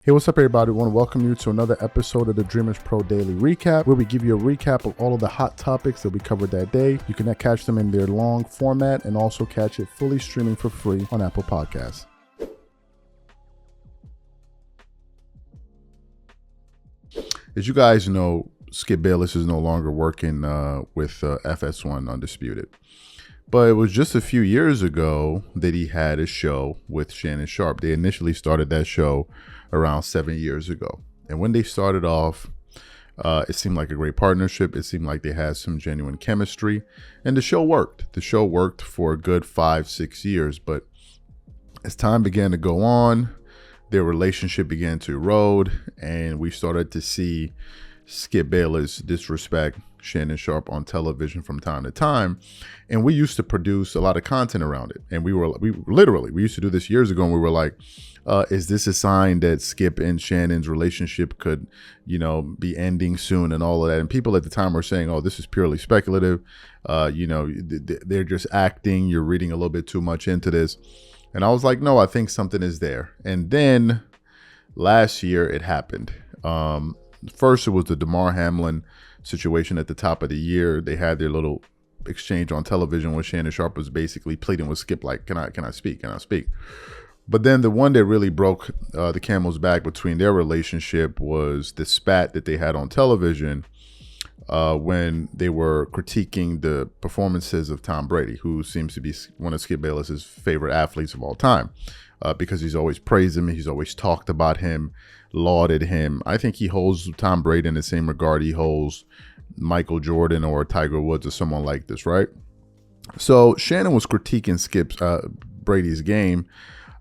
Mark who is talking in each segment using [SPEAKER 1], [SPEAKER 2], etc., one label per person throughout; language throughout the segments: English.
[SPEAKER 1] Hey, what's up, everybody? I want to welcome you to another episode of the Dreamerspro Daily Recap, where we give you a recap of all of the hot topics that we covered that day. You can catch them in their long format and also catch it fully streaming for free on Apple Podcasts. As you guys know, Skip Bayless is no longer working with FS1 Undisputed. But it was just a few years ago that he had a show with Shannon Sharpe. They initially started that show around 7 years ago. And when they started off, it seemed like a great partnership. It seemed like they had some genuine chemistry. And the show worked. The show worked for a good 5-6 years. But as time began to go on, their relationship began to erode. And we started to see Skip Bayless disrespect Shannon Sharpe on television from time to time. And we used to produce a lot of content around it. And we used to do this years ago, and we were like, is this a sign that Skip and Shannon's relationship could, be ending soon and all of that? And people at the time were saying, oh, this is purely speculative. They're just acting. You're reading a little bit too much into this. And I was like, no, I think something is there. And then last year it happened. First, it was the DeMar Hamlin situation at the top of the year. They had their little exchange on television where Shannon Sharpe was basically pleading with Skip, like, can I speak? Can I speak? But then the one that really broke the camel's back between their relationship was the spat that they had on television when they were critiquing the performances of Tom Brady, who seems to be one of Skip Bayless's favorite athletes of all time, because he's always praised him. He's always talked about him, lauded him. I think he holds Tom Brady in the same regard he holds Michael Jordan or Tiger Woods or someone like this, right? So Shannon was critiquing Brady's game.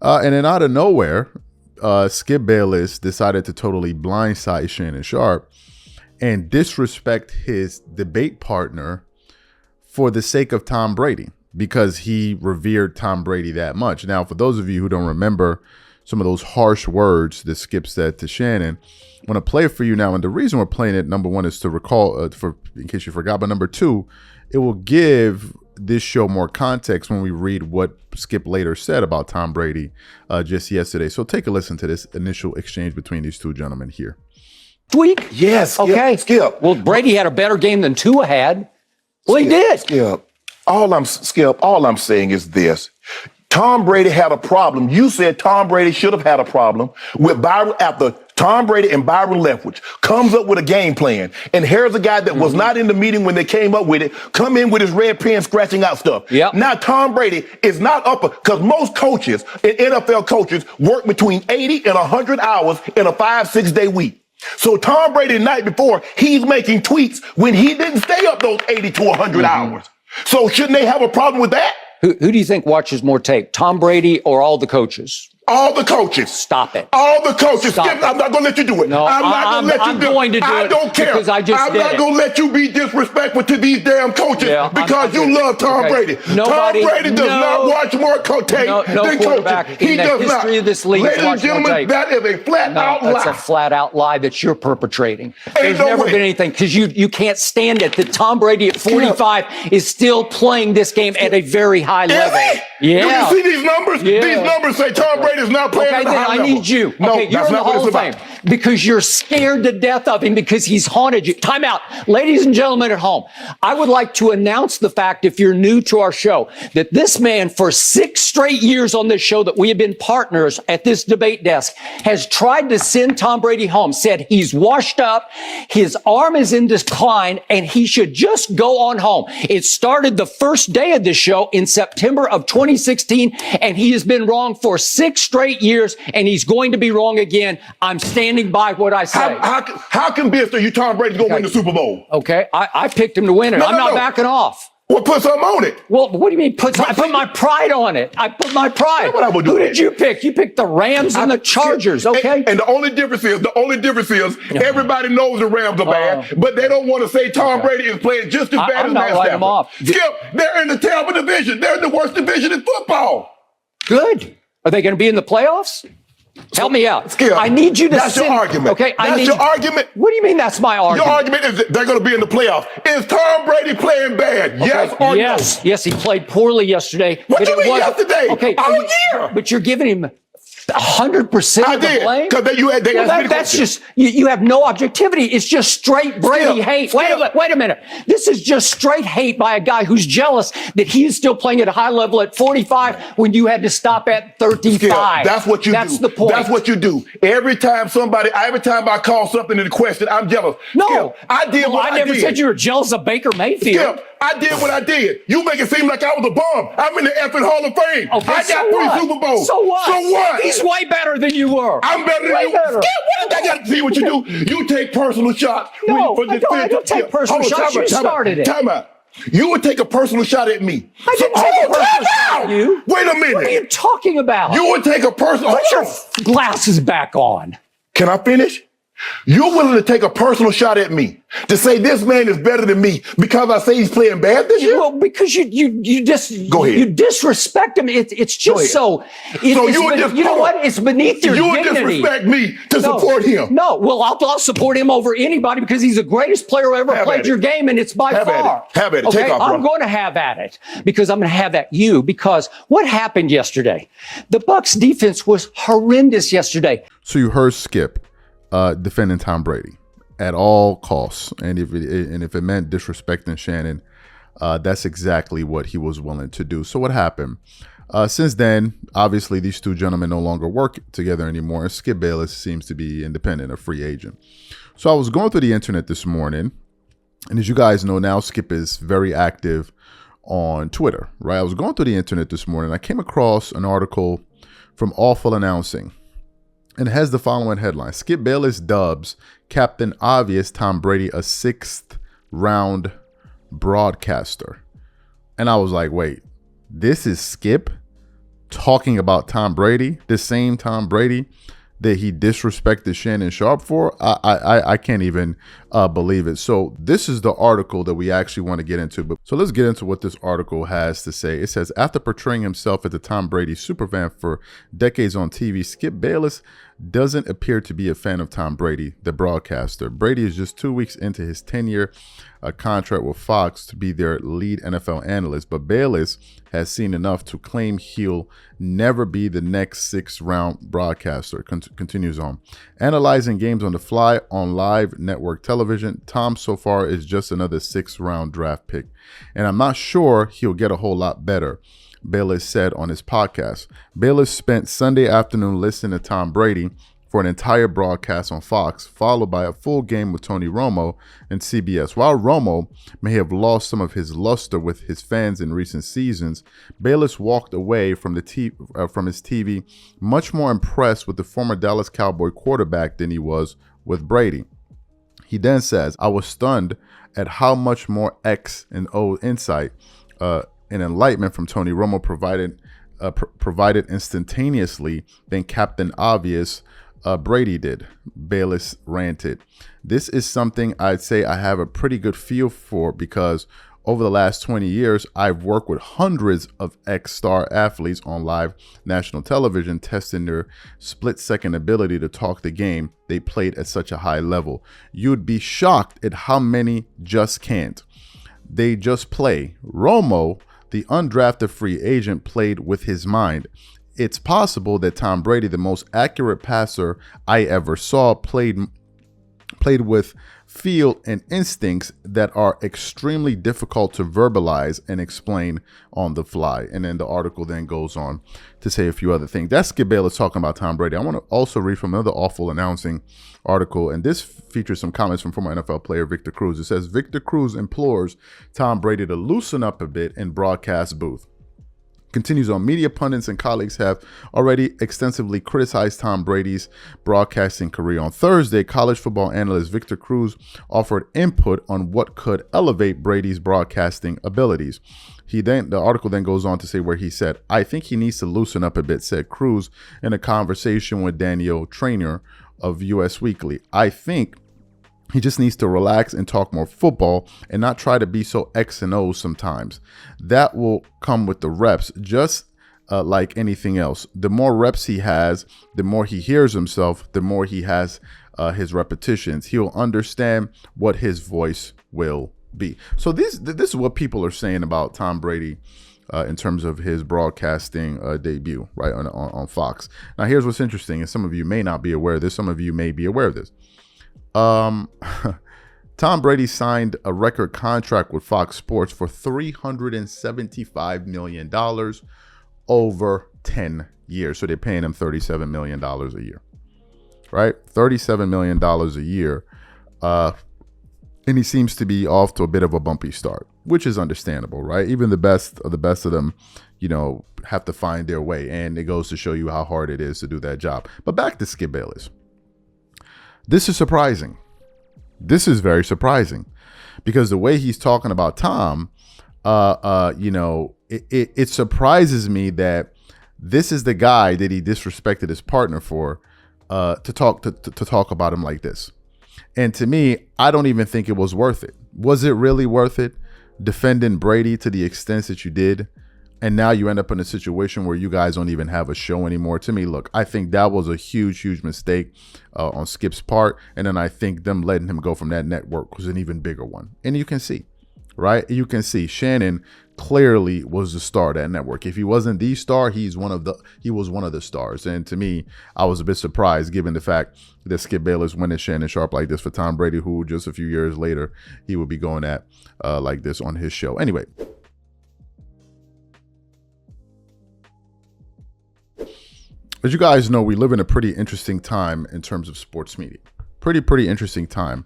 [SPEAKER 1] And then out of nowhere, Skip Bayless decided to totally blindside Shannon Sharpe and disrespect his debate partner for the sake of Tom Brady, because he revered Tom Brady that much. Now, for those of you who don't remember some of those harsh words that Skip said to Shannon, I want to play it for you now. And the reason we're playing it, number one, is to recall, in case you forgot, but number two, it will give this show more context when we read what Skip later said about Tom Brady just yesterday. So take a listen to this initial exchange between these two gentlemen here.
[SPEAKER 2] Week?
[SPEAKER 3] Yes. Skip,
[SPEAKER 2] okay.
[SPEAKER 3] Skip.
[SPEAKER 2] Well, Brady had a better game than Tua had. Well, he did.
[SPEAKER 3] Skip. All I'm saying is this. Tom Brady had a problem. You said Tom Brady should have had a problem with Byron after Tom Brady and Byron Leftwich comes up with a game plan. And here's a guy that was not in the meeting when they came up with it, come in with his red pen scratching out stuff.
[SPEAKER 2] Yep.
[SPEAKER 3] Now Tom Brady is not up, because most coaches and NFL coaches work between 80 and 100 hours in a 5-6 day week. So Tom Brady the night before, he's making tweets when he didn't stay up those 80 to 100 hours. So shouldn't they have a problem with that?
[SPEAKER 2] Who do you think watches more tape, Tom Brady or all the coaches?
[SPEAKER 3] All the coaches.
[SPEAKER 2] Stop it.
[SPEAKER 3] All the coaches.
[SPEAKER 2] Stop
[SPEAKER 3] Skip,
[SPEAKER 2] it.
[SPEAKER 3] I'm not going to let you do it.
[SPEAKER 2] No,
[SPEAKER 3] I'm not going to let you do it.
[SPEAKER 2] I'm going to do
[SPEAKER 3] I
[SPEAKER 2] it
[SPEAKER 3] don't care.
[SPEAKER 2] because I just
[SPEAKER 3] I'm
[SPEAKER 2] did
[SPEAKER 3] not
[SPEAKER 2] it.
[SPEAKER 3] going to let you be disrespectful to these damn coaches because you love Tom Brady.
[SPEAKER 2] Nobody,
[SPEAKER 3] Tom Brady does not watch more tape
[SPEAKER 2] no
[SPEAKER 3] than
[SPEAKER 2] quarterback
[SPEAKER 3] coaches. He
[SPEAKER 2] in the
[SPEAKER 3] does
[SPEAKER 2] history
[SPEAKER 3] not.
[SPEAKER 2] of this league
[SPEAKER 3] Ladies and
[SPEAKER 2] watches more
[SPEAKER 3] gentlemen,
[SPEAKER 2] tape.
[SPEAKER 3] that is a flat-out lie.
[SPEAKER 2] That's a flat-out lie that you're perpetrating. There's
[SPEAKER 3] no
[SPEAKER 2] never
[SPEAKER 3] way.
[SPEAKER 2] been anything, because you can't stand it that Tom Brady at 45 is still playing this game at a very high level.
[SPEAKER 3] Yeah. Do you see these numbers?
[SPEAKER 2] Yeah.
[SPEAKER 3] These numbers say Tom Brady is not playing at a high level.
[SPEAKER 2] I need you.
[SPEAKER 3] No,
[SPEAKER 2] okay, you're
[SPEAKER 3] that's
[SPEAKER 2] in the
[SPEAKER 3] not what
[SPEAKER 2] Hall
[SPEAKER 3] it's
[SPEAKER 2] of Fame
[SPEAKER 3] about.
[SPEAKER 2] because you're scared to death of him because he's haunted you. Time out. Ladies and gentlemen at home, I would like to announce the fact, if you're new to our show, that this man for 6 straight years on this show that we have been partners at this debate desk has tried to send Tom Brady home, said he's washed up, his arm is in decline, and he should just go on home. It started the first day of this show in September of 2016, and he has been wrong for 6 straight years, and he's going to be wrong again. I'm standing by what I say.
[SPEAKER 3] How convinced are you Tom Brady's going to win the Super Bowl?
[SPEAKER 2] Okay, I picked him to win it. I'm not backing off.
[SPEAKER 3] Well, put something on it.
[SPEAKER 2] Well, what do you mean I put my pride on it? I put my pride.
[SPEAKER 3] That's what I would do.
[SPEAKER 2] Who did you pick? You picked the Rams and the Chargers, okay?
[SPEAKER 3] And the only difference is, everybody knows the Rams are bad, but they don't want to say Tom Brady is playing just as bad as Matt
[SPEAKER 2] Stafford. Off.
[SPEAKER 3] Skip, they're in the Tampa division. They're in the worst division in football.
[SPEAKER 2] Good. Are they going to be in the playoffs? Help me out.
[SPEAKER 3] Skip,
[SPEAKER 2] I need you to
[SPEAKER 3] That's your argument.
[SPEAKER 2] Okay,
[SPEAKER 3] that's your argument.
[SPEAKER 2] What do you mean that's my argument?
[SPEAKER 3] Your argument is that they're going to be in the playoffs. Is Tom Brady playing bad? Okay. Yes or no?
[SPEAKER 2] Yes, he played poorly yesterday.
[SPEAKER 3] What do you mean yesterday?
[SPEAKER 2] Okay,
[SPEAKER 3] all year.
[SPEAKER 2] But you're giving him 100%
[SPEAKER 3] I
[SPEAKER 2] of the
[SPEAKER 3] did.
[SPEAKER 2] blame?
[SPEAKER 3] Because they asked me the
[SPEAKER 2] That's
[SPEAKER 3] question.
[SPEAKER 2] just, you have no objectivity. It's just straight Brady hate. Wait a minute. This is just straight hate by a guy who's jealous that he is still playing at a high level at 45 when you had to stop at 35.
[SPEAKER 3] Skip, that's what you do.
[SPEAKER 2] That's the point.
[SPEAKER 3] That's what you do. Every time I call something into question, I'm jealous.
[SPEAKER 2] No.
[SPEAKER 3] Skip, I did what I did.
[SPEAKER 2] I never said you were jealous of Baker Mayfield.
[SPEAKER 3] Skip, I did what I did. You make it seem like I was a bum. I'm in the effing Hall of Fame.
[SPEAKER 2] Okay,
[SPEAKER 3] I got 3 Super Bowls.
[SPEAKER 2] So what?
[SPEAKER 3] So what?
[SPEAKER 2] He's way better than you were.
[SPEAKER 3] I'm better than you.
[SPEAKER 2] Better.
[SPEAKER 3] Skip, what? I got to see what you do. You take personal shots.
[SPEAKER 2] No, I don't take personal shots. You started it.
[SPEAKER 3] Time out. You would take a personal shot at me.
[SPEAKER 2] I didn't take a personal shot at you.
[SPEAKER 3] Wait a minute.
[SPEAKER 2] What are you talking about?
[SPEAKER 3] You would take a personal.
[SPEAKER 2] Put your glasses back on.
[SPEAKER 3] Can I finish? You're willing to take a personal shot at me to say this man is better than me because I say he's playing bad this year?
[SPEAKER 2] Well, because you just
[SPEAKER 3] Go ahead.
[SPEAKER 2] you disrespect him. It's just so. You know what? It's beneath your
[SPEAKER 3] you would
[SPEAKER 2] dignity.
[SPEAKER 3] disrespect me to support him.
[SPEAKER 2] No, well, I'll support him over anybody because he's the greatest player who ever played your game, and it's by far.
[SPEAKER 3] Have at it.
[SPEAKER 2] Okay,
[SPEAKER 3] Take off, bro.
[SPEAKER 2] I'm going to have at it because I'm going to have at you because what happened yesterday? The Bucs defense was horrendous yesterday.
[SPEAKER 1] So you heard Skip defending Tom Brady at all costs, and if it meant disrespecting Shannon, that's exactly what he was willing to do. So what happened? Since then, obviously, these two gentlemen no longer work together anymore, and Skip Bayless seems to be independent, a free agent. So I was going through the internet this morning, and as you guys know now, Skip is very active on Twitter, right? I was going through the internet this morning. I came across an article from Awful Announcing, and it has the following headline: Skip Bayless dubs Captain Obvious Tom Brady a 6th round broadcaster. And I was like, wait, this is Skip talking about Tom Brady, the same Tom Brady that he disrespected Shannon Sharpe for? I can't even believe it. So this is the article that we actually want to get into. So let's get into what this article has to say. It says, after portraying himself as the Tom Brady superfan for decades on TV, Skip Bayless doesn't appear to be a fan of Tom Brady, the broadcaster. Brady is just 2 weeks into his 10-year contract with Fox to be their lead NFL analyst, but Bayless has seen enough to claim he'll never be the next 6th round broadcaster. Continues on. Analyzing games on the fly on live network television, Tom so far is just another 6th round draft pick, and I'm not sure he'll get a whole lot better, Bayless said on his podcast. Bayless spent Sunday afternoon listening to Tom Brady for an entire broadcast on Fox, followed by a full game with Tony Romo and CBS. While Romo may have lost some of his luster with his fans in recent seasons, Bayless walked away from his TV much more impressed with the former Dallas Cowboy quarterback than he was with Brady. He then says, I was stunned at how much more X and O insight and enlightenment from Tony Romo provided instantaneously than Captain Obvious Brady did, Bayless ranted. This is something I'd say I have a pretty good feel for because over the last 20 years, I've worked with hundreds of ex-star athletes on live national television, testing their split-second ability to talk the game they played at such a high level. You'd be shocked at how many just can't. They just play. Romo, the undrafted free agent, played with his mind. It's possible that Tom Brady, the most accurate passer I ever saw, played with feel and instincts that are extremely difficult to verbalize and explain on the fly. And then the article then goes on to say a few other things. That's Skip Bayless talking about Tom Brady. I want to also read from another Awful Announcing article, and this features some comments from former NFL player Victor Cruz. It says, Victor Cruz implores Tom Brady to loosen up a bit in broadcast booth. Continues on, media pundits and colleagues have already extensively criticized Tom Brady's broadcasting career. On Thursday, college football analyst Victor Cruz offered input on what could elevate Brady's broadcasting abilities. The article then goes on to say where he said, I think he needs to loosen up a bit, said Cruz in a conversation with Daniel Traynor of US Weekly. I think he just needs to relax and talk more football and not try to be so X and O sometimes. That will come with the reps, just like anything else. The more reps he has, the more he hears himself, the more he has his repetitions. He'll understand what his voice will be. So this is what people are saying about Tom Brady in terms of his broadcasting debut, right, on Fox. Now, here's what's interesting, and some of you may not be aware of this. Some of you may be aware of this. Tom Brady signed a record contract with Fox Sports for $375 million over 10 years. So they're paying him $37 million a year, right? $37 million a year. And he seems to be off to a bit of a bumpy start, which is understandable, right? Even the best of them, have to find their way. And it goes to show you how hard it is to do that job. But back to Skip Bayless. This is surprising. This is very surprising because the way he's talking about Tom, it surprises me that this is the guy that he disrespected his partner for, to talk about him like this. And to me, I don't even think it was worth it. Was it really worth it? Defending Brady to the extent that you did, and now you end up in a situation where you guys don't even have a show anymore. To me, look, I think that was a huge mistake on Skip's part. And then I think them letting him go from that network was an even bigger one. And you can see, right? You can see Shannon clearly was the star of that network. If he wasn't the star, he was one of the stars. And to me, I was a bit surprised given the fact that Skip Bayless went at Shannon Sharpe like this for Tom Brady, who just a few years later he would be going at like this on his show. Anyway, as you guys know, we live in a pretty interesting time in terms of sports media. Pretty interesting time.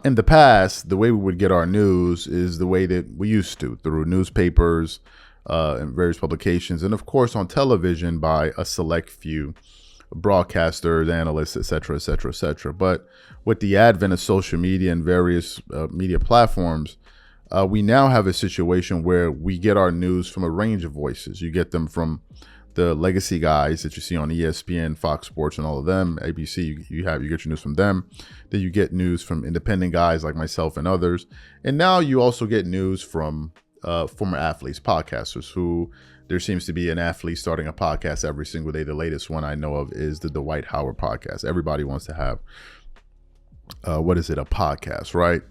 [SPEAKER 1] In the past, the way we would get our news is the way that we used to, through newspapers and various publications, and of course on television by a select few broadcasters, analysts, etc. But with the advent of social media and various media platforms, we now have a situation where we get our news from a range of voices. You get them from the legacy guys that you see on ESPN, Fox Sports, and all of them, ABC. You get your news from them. Then you get news from independent guys like myself and others. And now you also get news from former athletes, podcasters, who there seems to be an athlete starting a podcast every single day. The latest one I know of is the Dwight Howard podcast. Everybody wants to have, a podcast, right?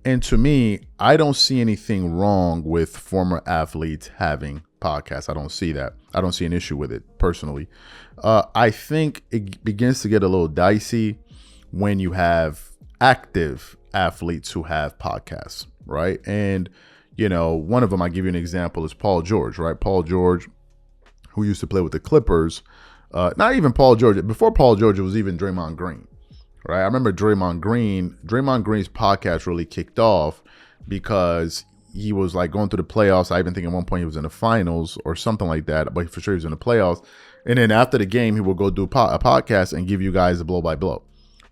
[SPEAKER 1] And to me, I don't see anything wrong with former athletes having podcasts. I don't see that. I don't see an issue with it personally. I think it begins to get a little dicey when you have active athletes who have podcasts, right? And, one of them, I give you an example, is Paul George, right? Paul George, who used to play with the Clippers. Not even Paul George. Before Paul George, it was even Draymond Green. Right, I remember Draymond Green's podcast really kicked off because he was like going through the playoffs. I even think at one point he was in the finals or something like that, but for sure he was in the playoffs. And then after the game, he would go do a podcast and give you guys a blow by blow,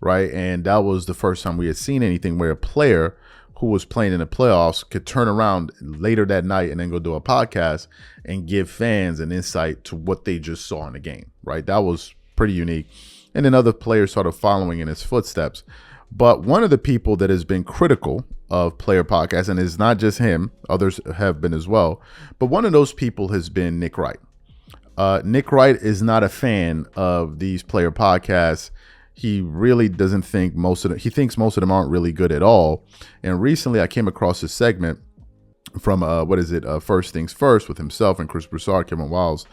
[SPEAKER 1] right? And that was the first time we had seen anything where a player who was playing in the playoffs could turn around later that night and then go do a podcast and give fans an insight to what they just saw in the game, right? That was pretty unique. And then other players sort of following in his footsteps. But one of the people that has been critical of player podcasts, and it's not just him, others have been as well, but one of those people has been Nick Wright. Nick Wright is not a fan of these player podcasts. He really doesn't think he thinks most of them aren't really good at all. And recently I came across a segment from First Things First with himself and Chris Broussard, Kevin Wiles.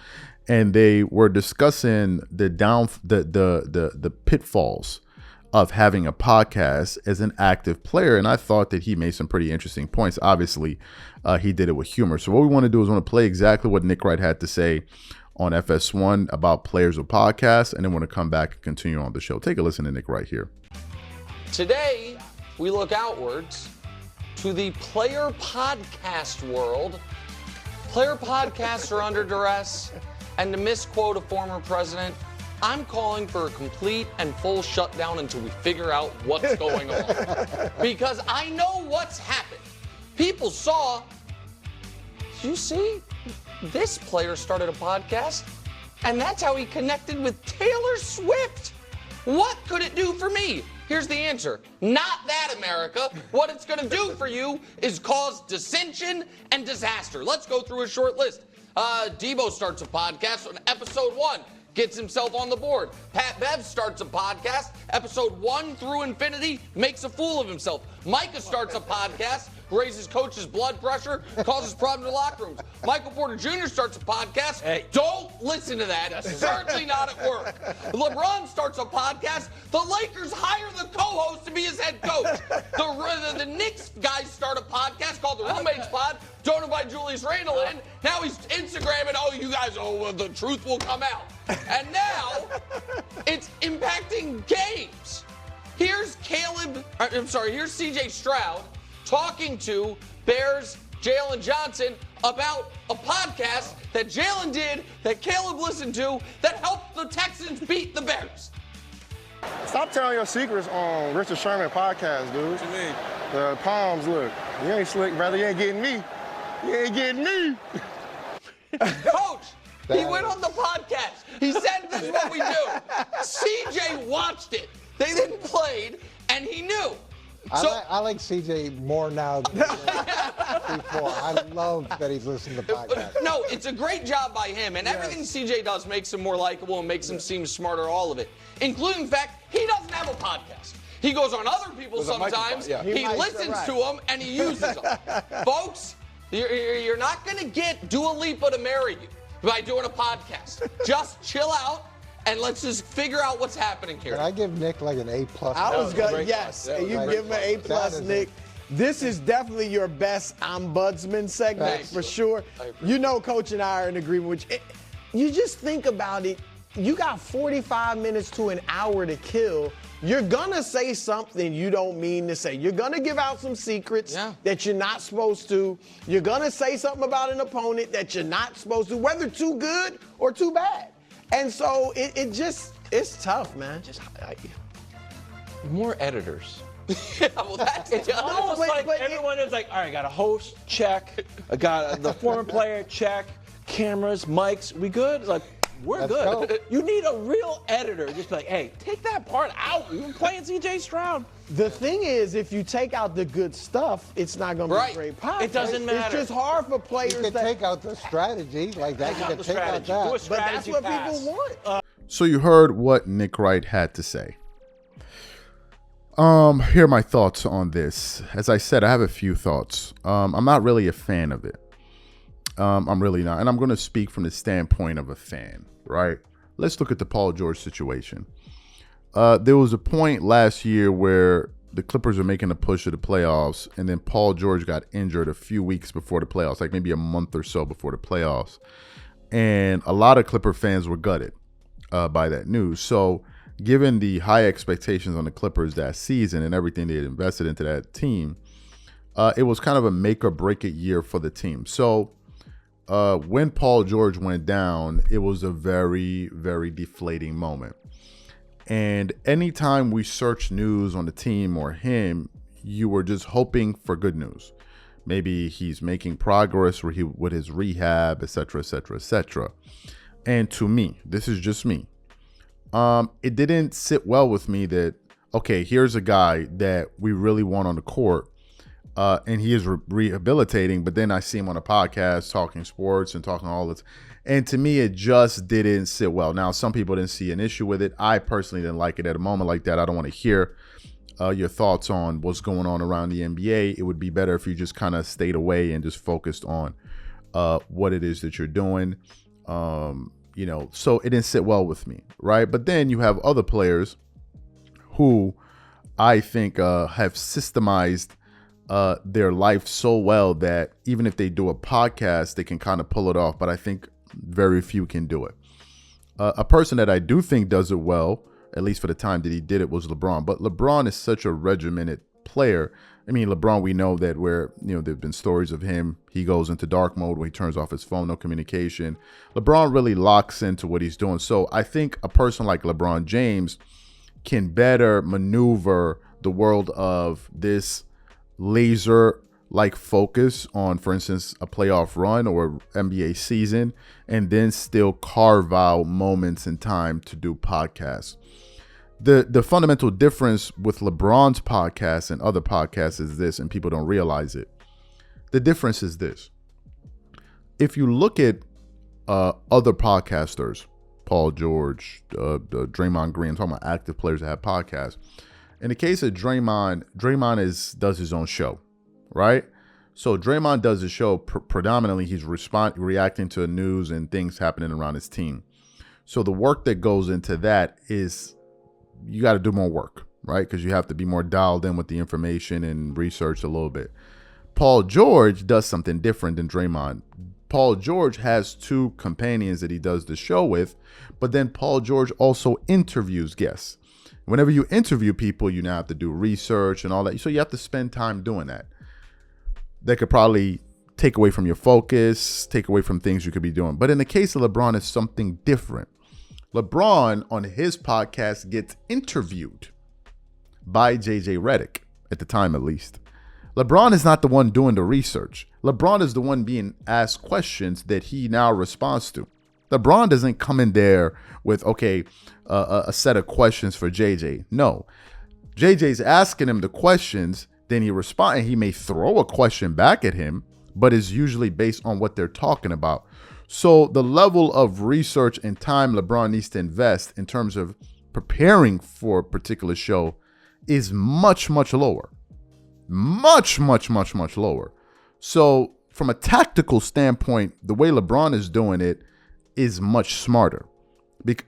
[SPEAKER 1] And they were discussing the pitfalls of having a podcast as an active player. And I thought that he made some pretty interesting points. Obviously, he did it with humor. So what we want to do is play exactly what Nick Wright had to say on FS1 about players with podcasts. And then we're going to come back and continue on the show. Take a listen to Nick Wright here.
[SPEAKER 4] Today, we look outwards to the player podcast world. Player podcasts are under duress. And to misquote a former president, I'm calling for a complete and full shutdown until we figure out what's going on. Because I know what's happened. People saw, you see, this player started a podcast, and that's how he connected with Taylor Swift. What could it do for me? Here's the answer. Not that, America. What it's going to do for you is cause dissension and disaster. Let's go through a short list. Debo starts a podcast on episode 1, gets himself on the board. Pat Bev starts a podcast, episode 1 through infinity, makes a fool of himself. Micah starts a podcast, who raises coaches' blood pressure, causes problems in locker rooms. Michael Porter Jr. starts a podcast.
[SPEAKER 5] Hey.
[SPEAKER 4] Don't listen to that. Certainly not at work. LeBron starts a podcast. The Lakers hire the co-host to be his head coach. The Knicks guys start a podcast called The Roommates Pod. Don't invite Julius Randle in. Now he's Instagramming, you guys, well, the truth will come out. And now it's impacting games. Here's CJ Stroud talking to Bears Jalen Johnson about a podcast that Jalen did, that Caleb listened to, that helped the Texans beat the Bears.
[SPEAKER 6] Stop telling your secrets on Richard Sherman podcast, dude.
[SPEAKER 5] What you mean?
[SPEAKER 6] The palms look. You ain't slick, brother. You ain't getting me. You ain't getting me.
[SPEAKER 4] Coach, he went on the podcast. He said this is what we do. CJ watched it. They then played, and he knew.
[SPEAKER 7] I like CJ more now than before. I love that he's listening to podcasts.
[SPEAKER 4] No, it's a great job by him, and everything CJ does makes him more likable and makes him seem smarter, all of it, including the fact he doesn't have a podcast. He goes on other people sometimes, he listens to them, and he uses them. Folks, you're not going to get Dua Lipa to marry you by doing a podcast. Just chill out. And let's just figure out what's happening here.
[SPEAKER 7] Can I give Nick like an A+?
[SPEAKER 5] I was good. Yes,
[SPEAKER 7] That was
[SPEAKER 5] you
[SPEAKER 7] great.
[SPEAKER 5] give him an A+, Nick. This is definitely your best ombudsman segment
[SPEAKER 4] Thank
[SPEAKER 5] for
[SPEAKER 4] you.
[SPEAKER 5] sure. You know, Coach and I are in agreement. You just think about it. You got 45 minutes to an hour to kill. You're gonna say something you don't mean to say. You're gonna give out some secrets that you're not supposed to. You're gonna say something about an opponent that you're not supposed to, whether too good or too bad. And so it's tough, man.
[SPEAKER 4] More editors. Well, that's
[SPEAKER 5] It's almost like everyone is like, all right, I got a host, check. I got the former player, check. Cameras, mics, we good? Like, we're
[SPEAKER 7] Let's
[SPEAKER 5] good.
[SPEAKER 7] go.
[SPEAKER 5] You need a real editor. Just like, hey, take that part out. You're playing CJ Stroud. The thing is, if you take out the good stuff, it's not going to be a great podcast. It doesn't matter.
[SPEAKER 7] It's
[SPEAKER 5] just hard for players
[SPEAKER 7] You can take out the strategy like that. You can take out that.
[SPEAKER 5] But that's what people want.
[SPEAKER 1] So you heard what Nick Wright had to say. Here are my thoughts on this. As I said, I have a few thoughts. I'm not really a fan of it. I'm really not. And I'm going to speak from the standpoint of a fan, right? Let's look at the Paul George situation. There was a point last year where the Clippers are making a push to the playoffs, and then Paul George got injured a few weeks before the playoffs, like maybe a month or so before the playoffs. And a lot of Clipper fans were gutted by that news. So given the high expectations on the Clippers that season and everything they had invested into that team, it was kind of a make or break it year for the team. So when Paul George went down, it was a very, very deflating moment. And anytime we search news on the team or him, you were just hoping for good news. Maybe he's making progress with his rehab, et cetera, et cetera, et cetera. And to me, this is just me, it didn't sit well with me that, okay, here's a guy that we really want on the court, and he is rehabilitating, but then I see him on a podcast talking sports and talking all this. And to me, it just didn't sit well. Now, some people didn't see an issue with it. I personally didn't like it at a moment like that. I don't want to hear your thoughts on what's going on around the NBA. It would be better if you just kind of stayed away and just focused on what it is that you're doing. So it didn't sit well with me, right? But then you have other players who I think have systemized their life so well that even if they do a podcast, they can kind of pull it off. But I think very few can do it. A person that I do think does it well, at least for the time that he did it, was LeBron. But LeBron is such a regimented player. I mean, LeBron, we know that where, there've been stories of him. He goes into dark mode when he turns off his phone, no communication. LeBron really locks into what he's doing. So I think a person like LeBron James can better maneuver the world of this laser-like focus on, for instance, a playoff run or NBA season, and then still carve out moments in time to do podcasts. The fundamental difference with LeBron's podcast and other podcasts is this, and people don't realize it. The difference is this. If you look at other podcasters, Paul George, Draymond Green, I'm talking about active players that have podcasts. In the case of Draymond does his own show, right? So Draymond does the show predominantly. He's reacting to news and things happening around his team. So the work that goes into that is you got to do more work, right? Because you have to be more dialed in with the information and research a little bit. Paul George does something different than Draymond. Paul George has 2 companions that he does the show with, but then Paul George also interviews guests. Whenever you interview people, you now have to do research and all that. So you have to spend time doing that. That could probably take away from your focus, take away from things you could be doing. But in the case of LeBron, it's something different. LeBron on his podcast gets interviewed by JJ Redick, at the time at least. LeBron is not the one doing the research. LeBron is the one being asked questions that he now responds to. LeBron doesn't come in there with, a set of questions for JJ. No. JJ's asking him the questions, then he responds, and he may throw a question back at him, but is usually based on what they're talking about. So the level of research and time LeBron needs to invest in terms of preparing for a particular show is much, much lower. Much, much, much, much lower. So from a tactical standpoint, the way LeBron is doing it is much smarter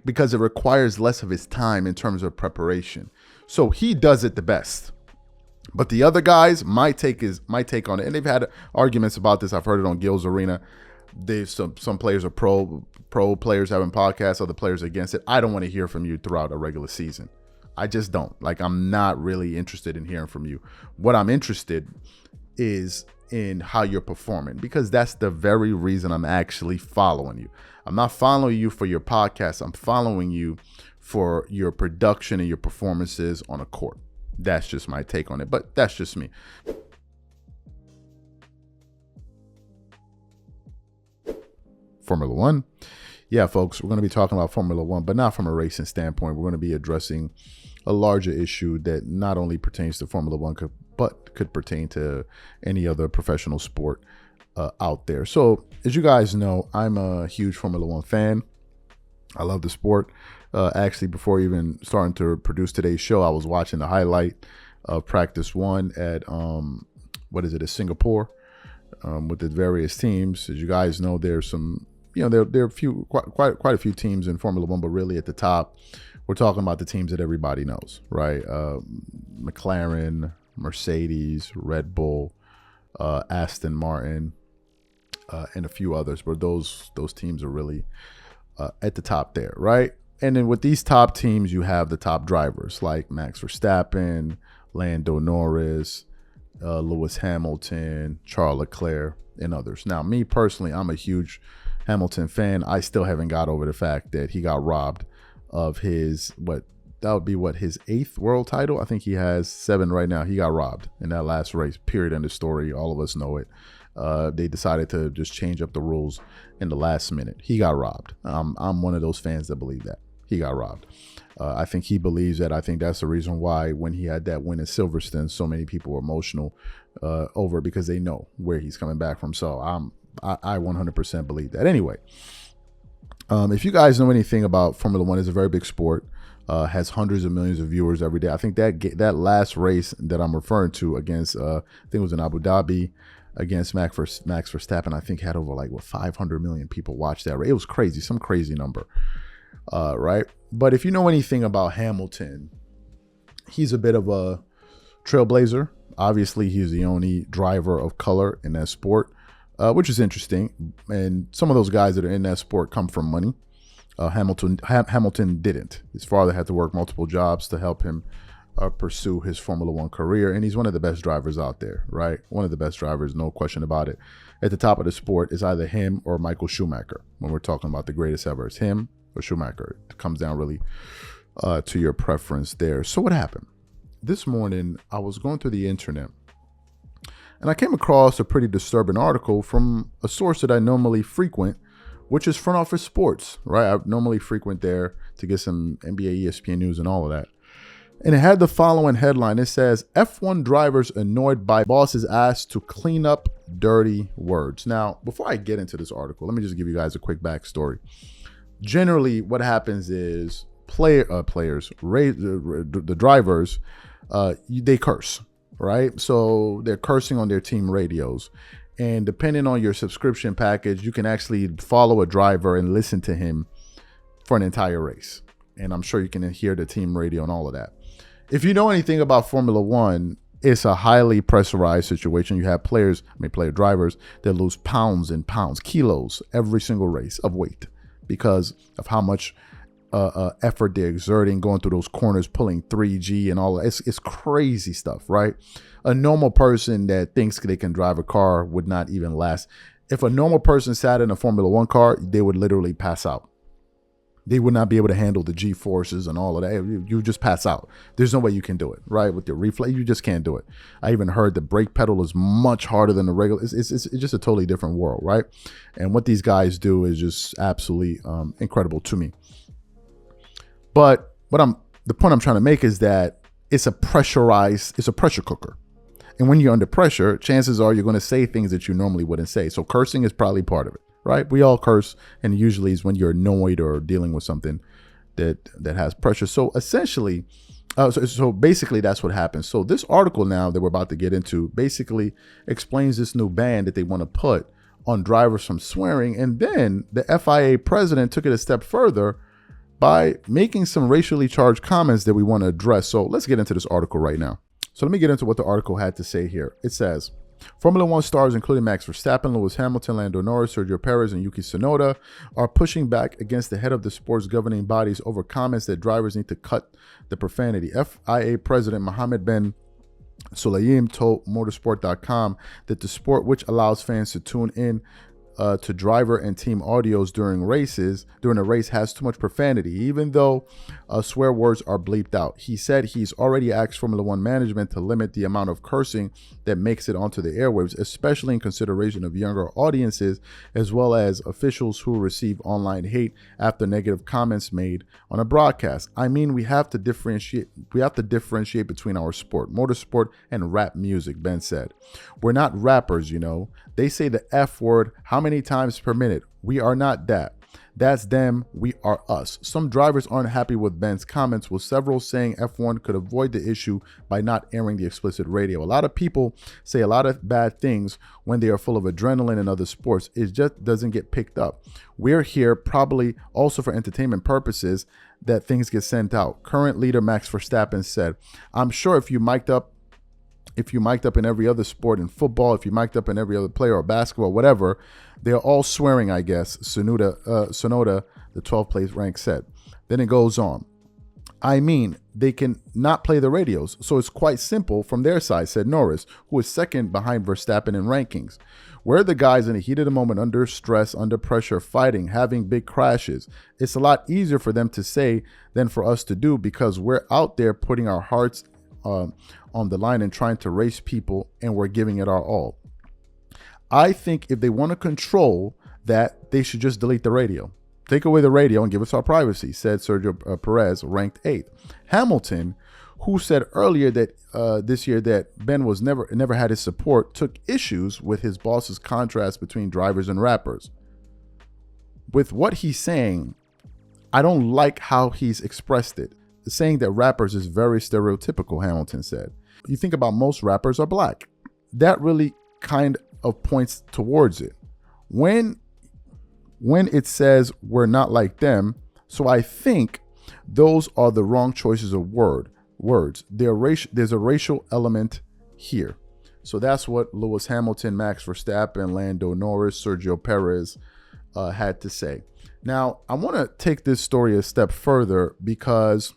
[SPEAKER 1] because it requires less of his time in terms of preparation. So he does it the best. But the other guys, my take on it, and they've had arguments about this. I've heard it on Gil's Arena. There's some players are pro players having podcasts, other players against it. I don't want to hear from you throughout a regular season. I just don't. I'm not really interested in hearing from you. What I'm interested is in how you're performing, because that's the very reason I'm actually following you. I'm not following you for your podcast. I'm following you for your production and your performances on a court. That's just my take on it, but that's just me. Formula One. Yeah, folks, we're going to be talking about Formula One, but not from a racing standpoint. We're going to be addressing a larger issue that not only pertains to Formula One, but could pertain to any other professional sport out there. So, as you guys know, I'm a huge Formula One fan. I love the sport. Actually, before even starting to produce today's show, I was watching the highlight of practice 1 at Singapore, with the various teams. As you guys know, there's some, there are a few, quite a few teams in Formula One, but really at the top, we're talking about the teams that everybody knows, right? McLaren, Mercedes, Red Bull, Aston Martin, and a few others, but those teams are really at the top there, right? And then with these top teams, you have the top drivers like Max Verstappen, Lando Norris, Lewis Hamilton, Charles Leclerc, and others. Now, me personally, I'm a huge Hamilton fan. I still haven't got over the fact that he got robbed of his, his 8th world title. I think he has 7 right now. He got robbed in that last race, period, end of story. All of us know it. They decided to just change up the rules in the last minute. He got robbed. I'm one of those fans that believe that. He got robbed. I think he believes that. I think that's the reason why when he had that win at Silverstone, so many people were emotional over it, because they know where he's coming back from. So I 100% believe that. Anyway, if you guys know anything about Formula One, it's a very big sport. Has hundreds of millions of viewers every day. I think that last race that I'm referring to against, I think it was in Abu Dhabi, against Max Verstappen, I think had over 500 million people watch that. It was crazy, some crazy number, right? But if you know anything about Hamilton, he's a bit of a trailblazer. Obviously, he's the only driver of color in that sport, which is interesting. And some of those guys that are in that sport come from money. Hamilton didn't. His father had to work multiple jobs to help him pursue his Formula One career, and he's one of the best drivers out there, right? One of the best drivers, no question about it. At the top of the sport is either him or Michael Schumacher. When we're talking about the greatest ever, it's him or Schumacher. It comes down really to your preference there. So what happened? This morning, I was going through the internet, and I came across a pretty disturbing article from a source that I normally frequent, which is Front Office Sports, right? I normally frequent there to get some NBA, ESPN news and all of that. And it had the following headline. It says, F1 drivers annoyed by bosses asked to clean up dirty words. Now, before I get into this article, let me just give you guys a quick backstory. Generally, what happens is the drivers, they curse. right? So they're cursing on their team radios. And depending on your subscription package, you can actually follow a driver and listen to him for an entire race. And I'm sure you can hear the team radio and all of that. If you know anything about Formula One, it's a highly pressurized situation. You have player drivers that lose pounds and pounds, kilos every single race of weight because of how much effort they're exerting, going through those corners, pulling 3G and all that. It's crazy stuff, right? A normal person that thinks they can drive a car would not even last. If a normal person sat in a Formula One car, they would literally pass out. They would not be able to handle the G-forces and all of that. You just pass out. There's no way you can do it, right? With the reflex, you just can't do it. I even heard the brake pedal is much harder than the regular. It's just a totally different world, right? And what these guys do is just absolutely incredible to me. But the point I'm trying to make is that it's a pressure cooker. And when you're under pressure, chances are you're going to say things that you normally wouldn't say. So cursing is probably part of it, right? We all curse, and usually it's when you're annoyed or dealing with something that has pressure. So essentially, so basically that's what happens. So this article now that we're about to get into basically explains this new ban that they want to put on drivers from swearing. And then the FIA president took it a step further by making some racially charged comments that we want to address. So let's get into this article right now. So let me get into what the article had to say here. It says, Formula One stars, including Max Verstappen, Lewis Hamilton, Lando Norris, Sergio Perez, and Yuki Tsunoda, are pushing back against the head of the sport's governing bodies over comments that drivers need to cut the profanity. FIA President Mohammed Ben Sulayem told motorsport.com that the sport, which allows fans to tune in to driver and team audios during a race, has too much profanity, even though swear words are bleeped out. He said he's already asked Formula One management to limit the amount of cursing that makes it onto the airwaves, especially in consideration of younger audiences, as well as officials who receive online hate after negative comments made on a broadcast. I mean, we have to differentiate between our sport, motorsport, and rap music, Ben said. We're not rappers, you know. They say the F word how many times per minute? We are not that. That's them, we are us. Some drivers aren't happy with Ben's comments, with several saying F1 could avoid the issue by not airing the explicit radio. A lot of people say a lot of bad things when they are full of adrenaline in other sports. It just doesn't get picked up. We're here probably also for entertainment purposes that things get sent out. Current leader Max Verstappen said, I'm sure if you mic'd up in every other sport, in football, if you mic'd up in every other player or basketball, whatever, they're all swearing, I guess, Tsunoda, the 12th place ranked, said. Then it goes on. I mean, they can not play the radios, so it's quite simple from their side, said Norris, who is second behind Verstappen in rankings. We're the guys in the heat of the moment, under stress, under pressure, fighting, having big crashes. It's a lot easier for them to say than for us to do because we're out there putting our hearts on the line and trying to race people, and we're giving it our all. I think if they want to control that, they should just delete the radio. Take away the radio and give us our privacy, said Sergio Perez, ranked 8th. Hamilton, who said earlier that this year that Ben was never had his support, took issues with his boss's contrast between drivers and rappers. With what he's saying, I don't like how he's expressed it. Saying that rappers is very stereotypical, Hamilton said. You think about most rappers are black. That really kind of points towards it. When it says we're not like them, so I think those are the wrong choices of words. There's a racial element here. So that's what Lewis Hamilton, Max Verstappen, Lando Norris, Sergio Perez had to say. Now, I want to take this story a step further because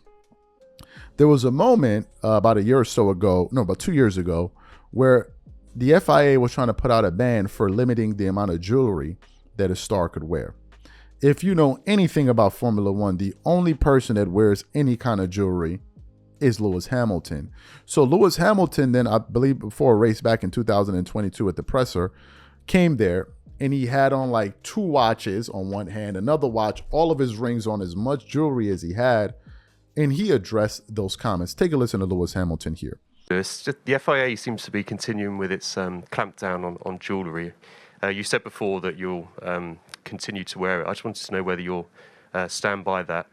[SPEAKER 1] there was a moment about 2 years ago, where the FIA was trying to put out a ban for limiting the amount of jewelry that a star could wear. If you know anything about Formula One, the only person that wears any kind of jewelry is Lewis Hamilton. So Lewis Hamilton then, I believe before a race back in 2022 at the presser, came there and he had on like 2 watches on one hand, another watch, all of his rings on, as much jewelry as he had. And he addressed those comments. Take a listen to Lewis Hamilton here.
[SPEAKER 8] The FIA seems to be continuing with its clampdown on jewellery. You said before that you'll continue to wear it. I just wanted to know whether you'll stand by that.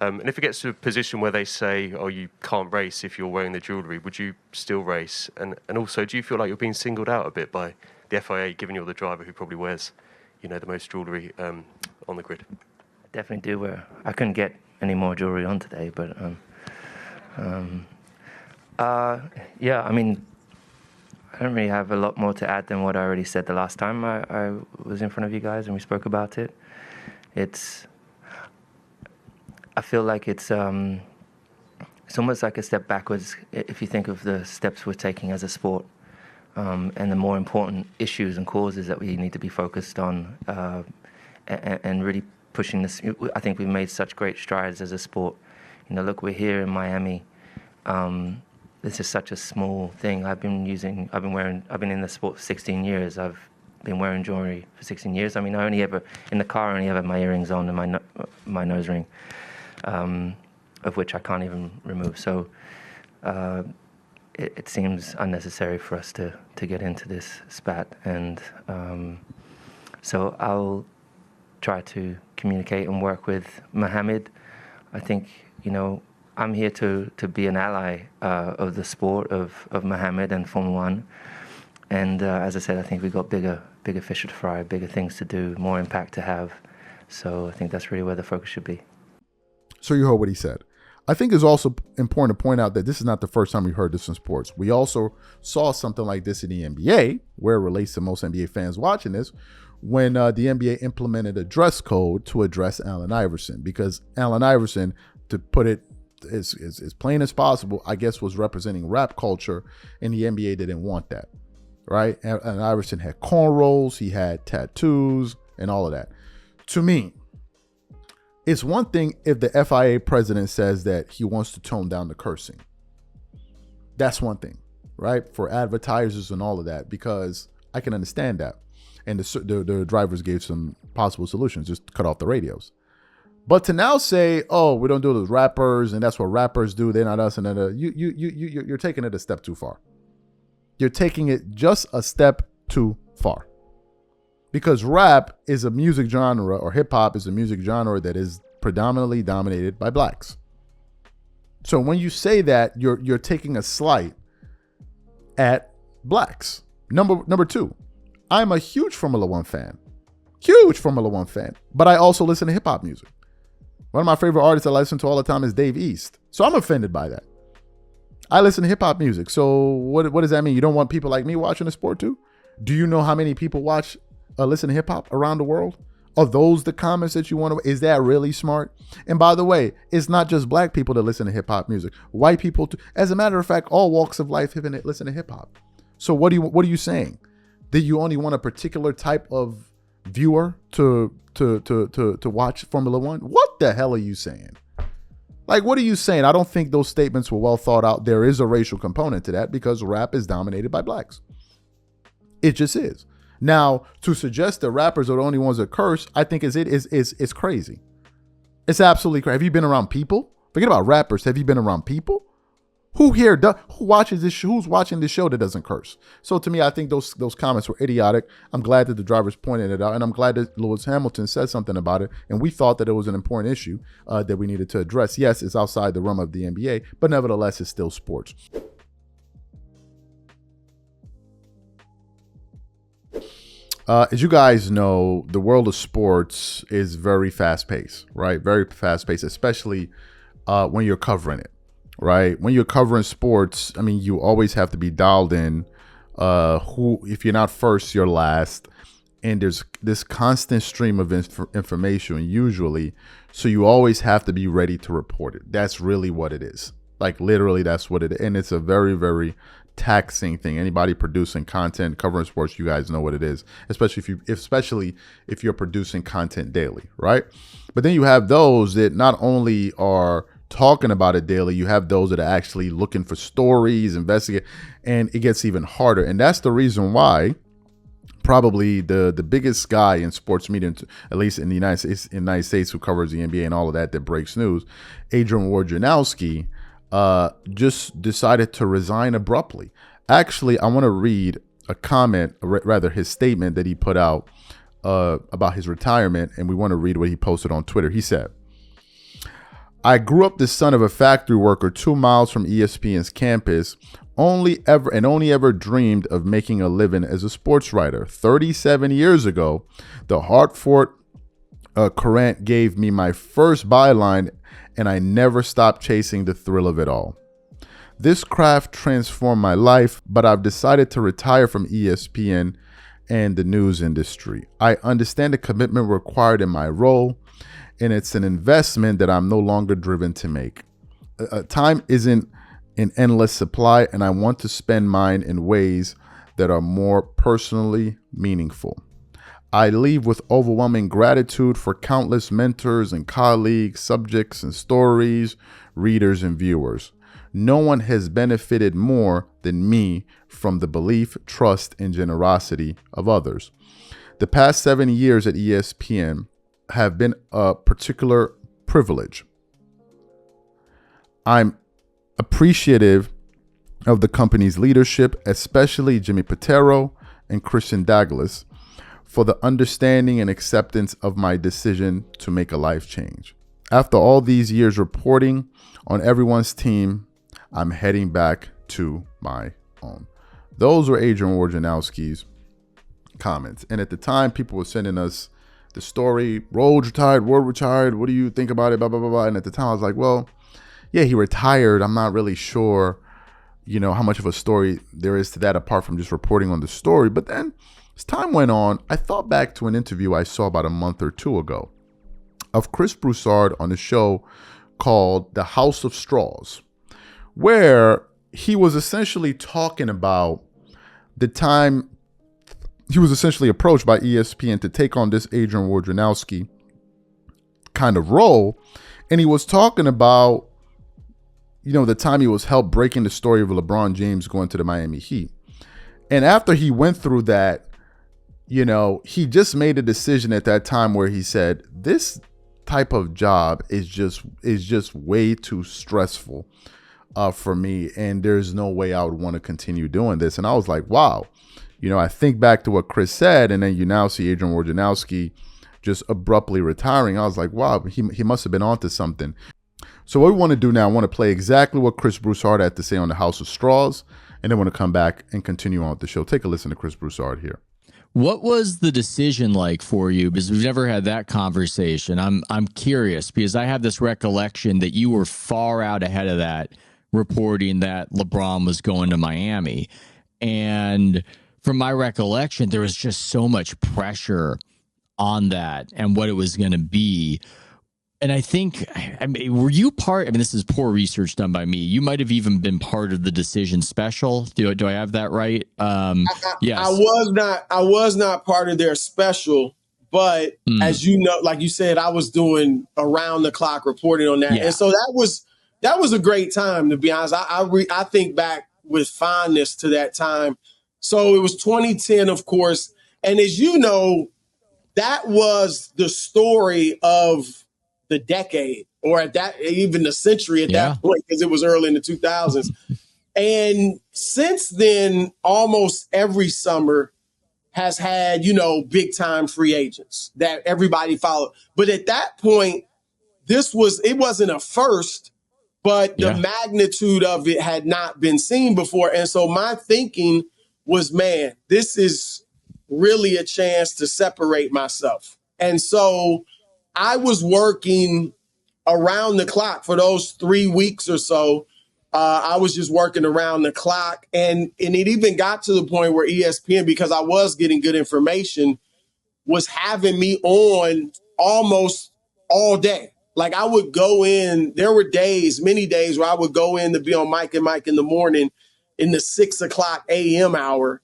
[SPEAKER 8] And if it gets to a position where they say, oh, you can't race if you're wearing the jewellery, would you still race? And also, do you feel like you're being singled out a bit by the FIA, given you're the driver who probably wears, the most jewellery on the grid?
[SPEAKER 9] Definitely do wear. I couldn't get any more jewellery on today, but yeah, I mean, I don't really have a lot more to add than what I already said the last time I was in front of you guys and we spoke about it. I feel like it's almost like a step backwards if you think of the steps we're taking as a sport, and the more important issues and causes that we need to be focused on, and really pushing this. I think we've made such great strides as a sport. Look, we're here in Miami. This is such a small thing. I've been in the sport for 16 years. I've been wearing jewelry for 16 years. I mean, I only ever have my earrings on and my nose ring, of which I can't even remove. So it seems unnecessary for us to get into this spat. And so I'll try to communicate and work with Mohammed. I think, I'm here to be an ally of the sport of Mohammed and Formula One. And as I said, I think we've got bigger fish to fry, bigger things to do, more impact to have. So I think that's really where the focus should be.
[SPEAKER 1] So you heard what he said. I think it's also important to point out that this is not the first time we heard this in sports. We also saw something like this in the NBA, where it relates to most NBA fans watching this, when the NBA implemented a dress code to address Allen Iverson, because Allen Iverson, to put it as plain as possible, I guess, was representing rap culture, and the NBA didn't want that, right? Allen Iverson had cornrows, he had tattoos, and all of that. To me, it's one thing if the FIA president says that he wants to tone down the cursing. That's one thing, right? For advertisers and all of that, because I can understand that. And the drivers gave some possible solutions, just cut off the radios. But to now say, oh, we don't do it with rappers, and that's what rappers do, they're not us, and then you're taking it a step too far. You're taking it just a step too far. Because rap is a music genre, or hip hop is a music genre that is predominantly dominated by blacks. So when you say that, you're taking a slight at blacks. Number two, I'm a huge Formula One fan. But I also listen to hip hop music. One of my favorite artists I listen to all the time is Dave East. So I'm offended by that. I listen to hip hop music. So what does that mean? You don't want people like me watching the sport too? Do you know how many people listen to hip hop around the world? Are those the comments that you want to? Is that really smart? And by the way, it's not just black people that listen to hip hop music. White people too. As a matter of fact, all walks of life listen to hip hop. So what are you saying? That you only want a particular type of viewer to watch Formula One? What the hell are you saying? Like, what are you saying? I don't think those statements were well thought out. There is a racial component to that because rap is dominated by blacks. It just is. Now, to suggest that rappers are the only ones that curse, I think is crazy. It's absolutely crazy. Have you been around people? Forget about rappers. Have you been around people? Who's watching this show that doesn't curse? So to me, I think those comments were idiotic. I'm glad that the drivers pointed it out, and I'm glad that Lewis Hamilton said something about it. And we thought that it was an important issue that we needed to address. Yes, it's outside the realm of the NBA, but nevertheless, it's still sports. As you guys know, the world of sports is very fast-paced, right? Very fast-paced, especially when you're covering it. Right. When you're covering sports, I mean, you always have to be dialed in. If you're not first, you're last. And there's this constant stream of information usually. So you always have to be ready to report it. That's really what it is. Like literally, that's what it is. And it's a very, very taxing thing. Anybody producing content, covering sports, you guys know what it is. Especially if you're producing content daily. Right. But then you have those that not only are talking about it daily, you have those that are actually looking for stories, investigate, and it gets even harder. And that's the reason why probably the biggest guy in sports media, at least in the United States, who covers the NBA and all of that breaks news, Adrian Wojnarowski, just decided to resign abruptly. Actually, I want to read a comment, or rather his statement that he put out about his retirement, and we want to read what he posted on Twitter. He said, I grew up the son of a factory worker 2 miles from ESPN's campus, only ever dreamed of making a living as a sports writer. 37 years ago, the Hartford Courant gave me my first byline, and I never stopped chasing the thrill of it all. This craft transformed my life, but I've decided to retire from ESPN and the news industry. I understand the commitment required in my role, and it's an investment that I'm no longer driven to make. Time isn't an endless supply, and I want to spend mine in ways that are more personally meaningful. I leave with overwhelming gratitude for countless mentors and colleagues, subjects and stories, readers and viewers. No one has benefited more than me from the belief, trust, and generosity of others. The past 7 years at ESPN have been a particular privilege. I'm appreciative of the company's leadership, especially Jimmy Patero and Christian Douglas, for the understanding and acceptance of my decision to make a life change. After all these years reporting on everyone's team, I'm heading back to my own. Those were Adrian Wojnarowski's comments. And at the time, people were sending us the story, Rhodes retired, Ward retired, what do you think about it, blah, blah, blah, blah. And at the time, I was like, well, yeah, he retired. I'm not really sure, how much of a story there is to that apart from just reporting on the story. But then as time went on, I thought back to an interview I saw about a month or two ago of Chris Broussard on a show called The House of Straws, where he was essentially talking about the time he was essentially approached by ESPN to take on this Adrian Wojnarowski kind of role. And he was talking about, the time he was helped breaking the story of LeBron James going to the Miami Heat. And after he went through that, he just made a decision at that time where he said, this type of job is just way too stressful for me. And there's no way I would want to continue doing this. And I was like, wow. I think back to what Chris said, and then you now see Adrian Wojnarowski just abruptly retiring. I was like, wow, he must have been onto something. So what we want to do now, I want to play exactly what Chris Broussard had to say on the House of Straws, and then want to come back and continue on with the show. Take a listen to Chris Broussard here.
[SPEAKER 10] What was the decision like for you? Because we've never had that conversation. I'm curious because I have this recollection that you were far out ahead of that, reporting that LeBron was going to Miami. And from my recollection, there was just so much pressure on that and what it was going to be. And I think, were you part? This is poor research done by me. You might have even been part of the decision special. Do I have that right? Yes.
[SPEAKER 5] I was not part of their special, but as you know, like you said, I was doing around the clock reporting on that, and so that was a great time. To be honest, I think back with fondness to that time. So it was 2010, of course, and as you know, that was the story of the decade, or at that even the century at that point, because it was early in the 2000s. And since then, almost every summer has had, big time free agents that everybody followed. But at that point, it wasn't a first, but the magnitude of it had not been seen before. And so my thinking was, man, this is really a chance to separate myself. And so I was working around the clock for those 3 weeks or so. I was just working around the clock. And it even got to the point where ESPN, because I was getting good information, was having me on almost all day. Like I would go in, there were many days where I would go in to be on Mike and Mike in the morning in the 6 o'clock a.m. hour.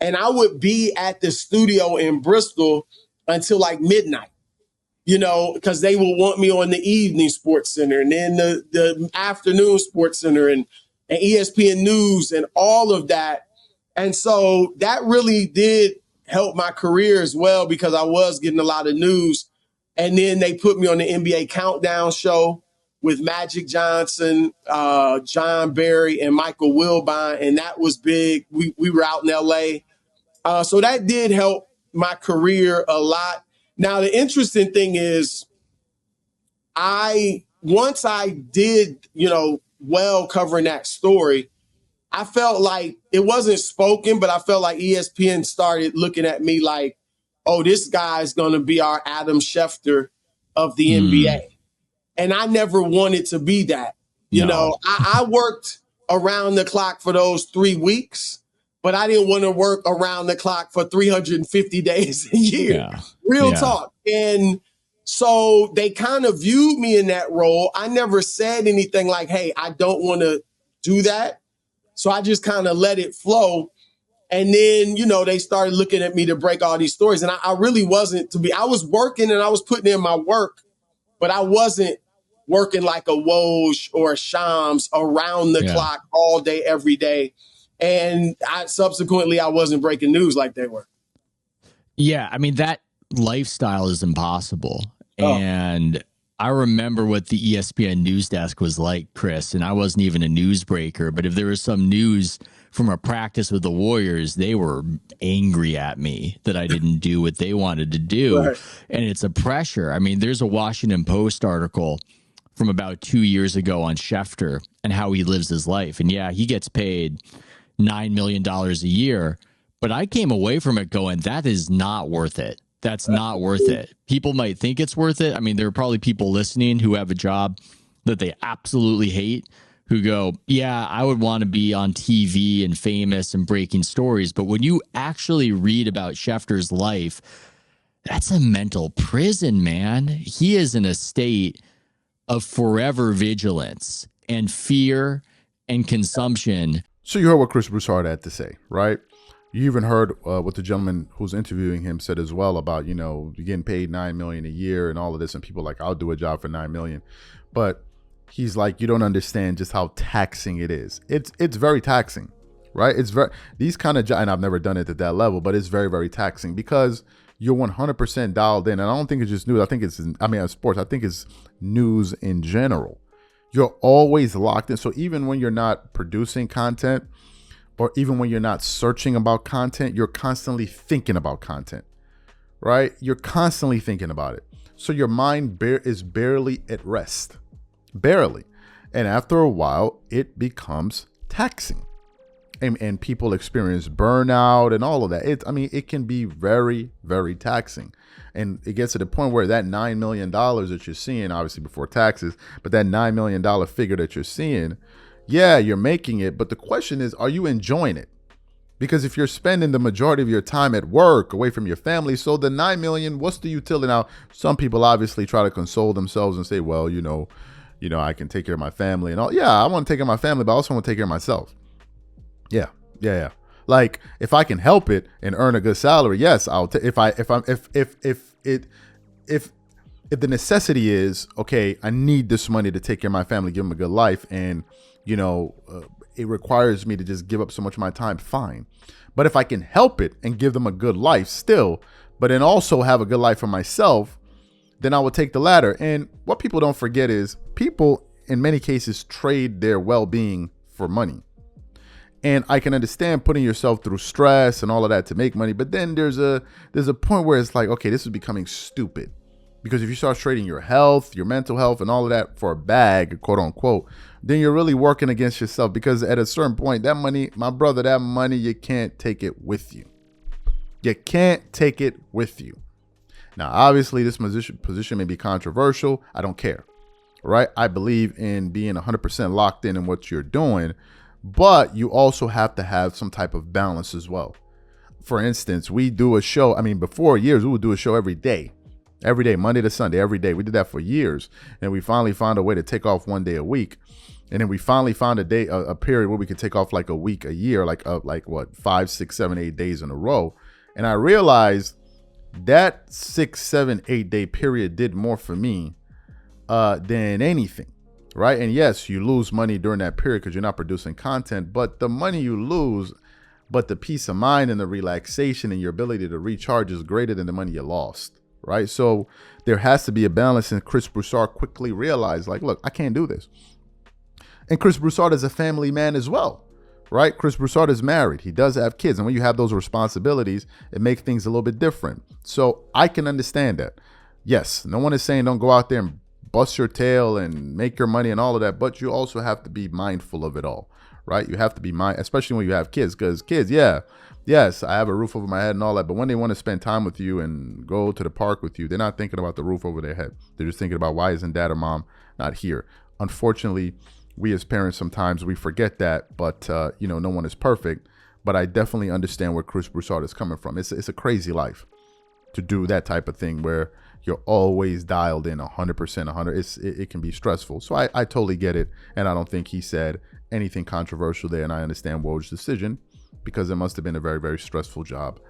[SPEAKER 5] And I would be at the studio in Bristol until like midnight. Because they will want me on the evening Sports Center and then the afternoon Sports Center and ESPN News and all of that. And so that really did help my career as well, because I was getting a lot of news. And then they put me on the NBA Countdown show with Magic Johnson, John Barry, and Michael Wilbon. And that was big. We were out in L.A. So that did help my career a lot. Now, the interesting thing is I once I did, well covering that story, I felt like it wasn't spoken, but I felt like ESPN started looking at me like, oh, this guy's going to be our Adam Schefter of the NBA. And I never wanted to be that. I worked around the clock for those 3 weeks, but I didn't want to work around the clock for 350 days a year.
[SPEAKER 10] Yeah.
[SPEAKER 5] Real talk. And so they kind of viewed me in that role. I never said anything like, hey, I don't want to do that. So I just kind of let it flow. And then, they started looking at me to break all these stories. And I really wasn't I was working and I was putting in my work, but I wasn't working like a Woj or a Shams around the clock all day, every day. And subsequently, I wasn't breaking news like they were.
[SPEAKER 10] Yeah, I mean, that lifestyle is impossible. And I remember what the ESPN news desk was like, Chris, and I wasn't even a newsbreaker, but if there was some news from a practice with the Warriors, they were angry at me that I didn't do what they wanted to do. Right. And it's a pressure. I mean, there's a Washington Post article from about 2 years ago on Schefter and how he lives his life. And yeah, he gets paid $9 million a year, but I came away from it going, that is not worth it. That's not worth it. People might think it's worth it. I mean, there are probably people listening who have a job that they absolutely hate who go, yeah, I would want to be on TV and famous and breaking stories. But when you actually read about Schefter's life, that's a mental prison, man. He is in a state of forever vigilance and fear and consumption.
[SPEAKER 1] So you heard what Chris Broussard had to say, right? You even heard what the gentleman who's interviewing him said as well about, you're getting paid $9 million a year and all of this. And people are like, I'll do a job for $9 million. But he's like, you don't understand just how taxing it is. It's very taxing, right? It's very, these kind of jobs, and I've never done it at that level, but it's very, very taxing because you're 100% dialed in. And I don't think it's just news. I think it's sports. I think it's news in general. You're always locked in. So even when you're not producing content, or even when you're not searching about content, you're constantly thinking about content, right? You're constantly thinking about it. So your mind is barely at rest, barely. And after a while, it becomes taxing. And people experience burnout and all of that. It can be very, very taxing. And it gets to the point where that $9 million that you're seeing, obviously before taxes, but that $9 million figure that you're seeing, yeah, you're making it, but the question is, are you enjoying it? Because if you're spending the majority of your time at work, away from your family, so the $9 million, what's the utility? Now, some people obviously try to console themselves and say, well, I can take care of my family and all. Yeah, I want to take care of my family, but I also want to take care of myself. Yeah. Like if I can help it and earn a good salary, yes, I'll take. If the necessity is, okay, I need this money to take care of my family, give them a good life, and it requires me to just give up so much of my time, fine. But if I can help it and give them a good life still, but then also have a good life for myself, then I will take the latter. And what people don't forget is people in many cases trade their well-being for money. And I can understand putting yourself through stress and all of that to make money. But then there's a point where it's like, okay, this is becoming stupid. Because if you start trading your health, your mental health, and all of that for a bag, quote unquote, then you're really working against yourself. Because at a certain point, that money, my brother, that money, you can't take it with you. You can't take it with you. Now, obviously, this position may be controversial. I don't care. Right? I believe in being 100% locked in what you're doing. But you also have to have some type of balance as well. For instance, we do a show. Before years, we would do a show every day, Monday to Sunday, every day. We did that for years. And we finally found a way to take off one day a week. And then we finally found a period where we could take off like a week, a year, like 5, 6, 7, 8 days in a row. And I realized that 6, 7, 8 day period did more for me than anything. Right. And yes, you lose money during that period because you're not producing content, but the money you lose, but the peace of mind and the relaxation and your ability to recharge is greater than the money you lost. Right. So there has to be a balance. And Chris Broussard quickly realized, like, look, I can't do this. And Chris Broussard is a family man as well. Right. Chris Broussard is married. He does have kids. And when you have those responsibilities, it makes things a little bit different. So I can understand that. Yes, no one is saying don't go out there and bust your tail and make your money and all of that, but you also have to be mindful of it all, right? You have to be especially when you have kids, because kids, yes, I have a roof over my head and all that, but when they want to spend time with you and go to the park with you, they're not thinking about the roof over their head. They're just thinking about, why isn't dad or mom not here? Unfortunately, we as parents, sometimes we forget that, but no one is perfect. But I definitely understand where Chris Broussard is coming from. It's a crazy life to do that type of thing where you're always dialed in 100%, 100. It can be stressful. So I totally get it. And I don't think he said anything controversial there. And I understand Woj's decision, because it must have been a very, very stressful job